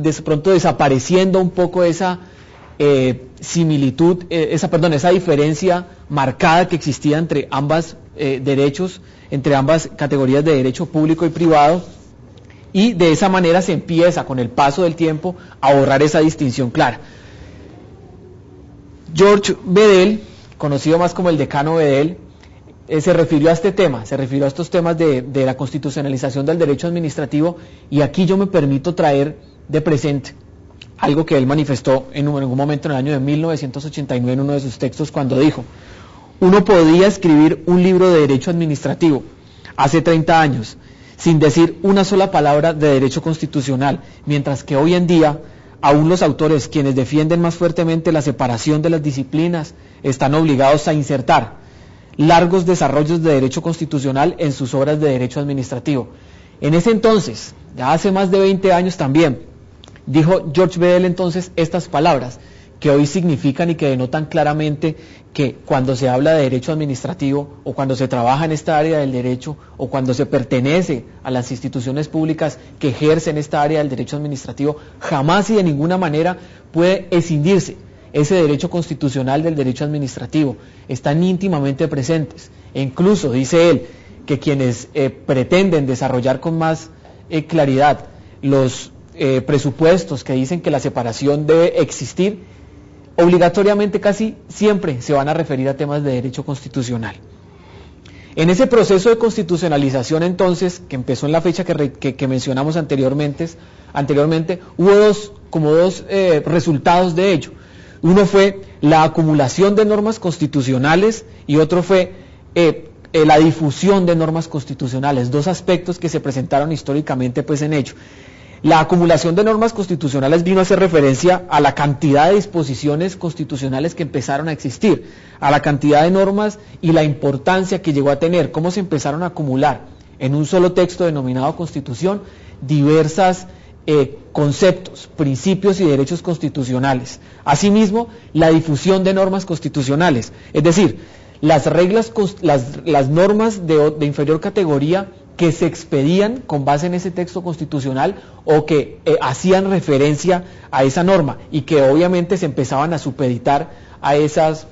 de pronto desapareciendo un poco esa similitud, esa diferencia marcada que existía entre ambas derechos, entre ambas categorías de derecho público y privado, y de esa manera se empieza con el paso del tiempo a borrar esa distinción clara. George Bedell, conocido más como el decano Bedell, se refirió a este tema, se refirió a estos temas de la constitucionalización del derecho administrativo, y aquí yo me permito traer de presente algo que él manifestó en algún momento en el año de 1989 en uno de sus textos, cuando dijo: uno podía escribir un libro de derecho administrativo hace 30 años sin decir una sola palabra de derecho constitucional, mientras que hoy en día aún los autores, quienes defienden más fuertemente la separación de las disciplinas, están obligados a insertar largos desarrollos de derecho constitucional en sus obras de derecho administrativo. En ese entonces, ya hace más de 20 años también, dijo George Bedell entonces estas palabras, que hoy significan y que denotan claramente que cuando se habla de derecho administrativo, o cuando se trabaja en esta área del derecho, o cuando se pertenece a las instituciones públicas que ejercen esta área del derecho administrativo, jamás y de ninguna manera puede escindirse ese derecho constitucional del derecho administrativo. Están íntimamente presentes, e incluso dice él que quienes pretenden desarrollar con más claridad los presupuestos que dicen que la separación debe existir, obligatoriamente casi siempre se van a referir a temas de derecho constitucional. En ese proceso de constitucionalización entonces, que empezó en la fecha que mencionamos anteriormente, hubo dos resultados de ello. Uno fue la acumulación de normas constitucionales y otro fue la difusión de normas constitucionales, dos aspectos que se presentaron históricamente pues en ello. La acumulación de normas constitucionales vino a hacer referencia a la cantidad de disposiciones constitucionales que empezaron a existir, a la cantidad de normas y la importancia que llegó a tener, cómo se empezaron a acumular en un solo texto denominado Constitución diversas conceptos, principios y derechos constitucionales. Asimismo, la difusión de normas constitucionales, es decir, las normas de inferior categoría que se expedían con base en ese texto constitucional o que hacían referencia a esa norma y que obviamente se empezaban a supeditar a esos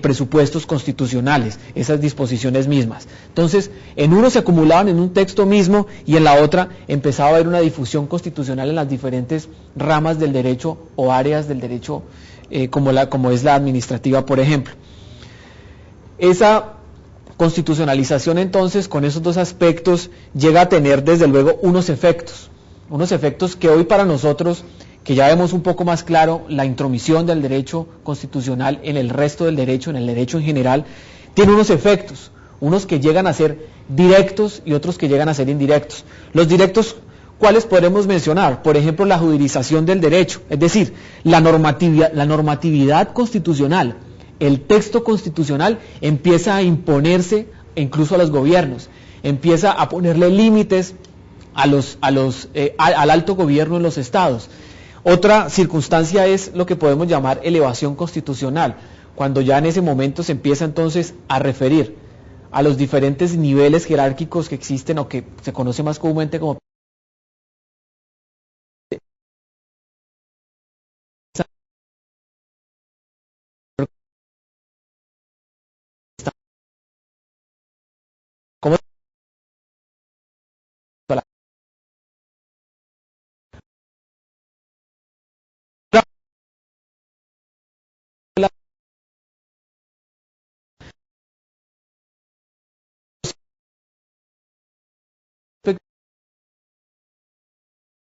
presupuestos constitucionales, esas disposiciones mismas. Entonces, en uno se acumulaban en un texto mismo y en la otra empezaba a haber una difusión constitucional en las diferentes ramas del derecho o áreas del derecho, como es la administrativa, por ejemplo. Esa constitucionalización entonces, con esos dos aspectos, llega a tener desde luego unos efectos que hoy para nosotros, que ya vemos un poco más claro la intromisión del derecho constitucional en el resto del derecho, en el derecho en general, tiene unos efectos, unos que llegan a ser directos y otros que llegan a ser indirectos. Los directos, ¿cuáles podemos mencionar? Por ejemplo, la judicialización del derecho, es decir, la normatividad constitucional. El texto constitucional empieza a imponerse incluso a los gobiernos, empieza a ponerle límites al alto gobierno en los estados. Otra circunstancia es lo que podemos llamar elevación constitucional, cuando ya en ese momento se empieza entonces a referir a los diferentes niveles jerárquicos que existen o que se conoce más comúnmente como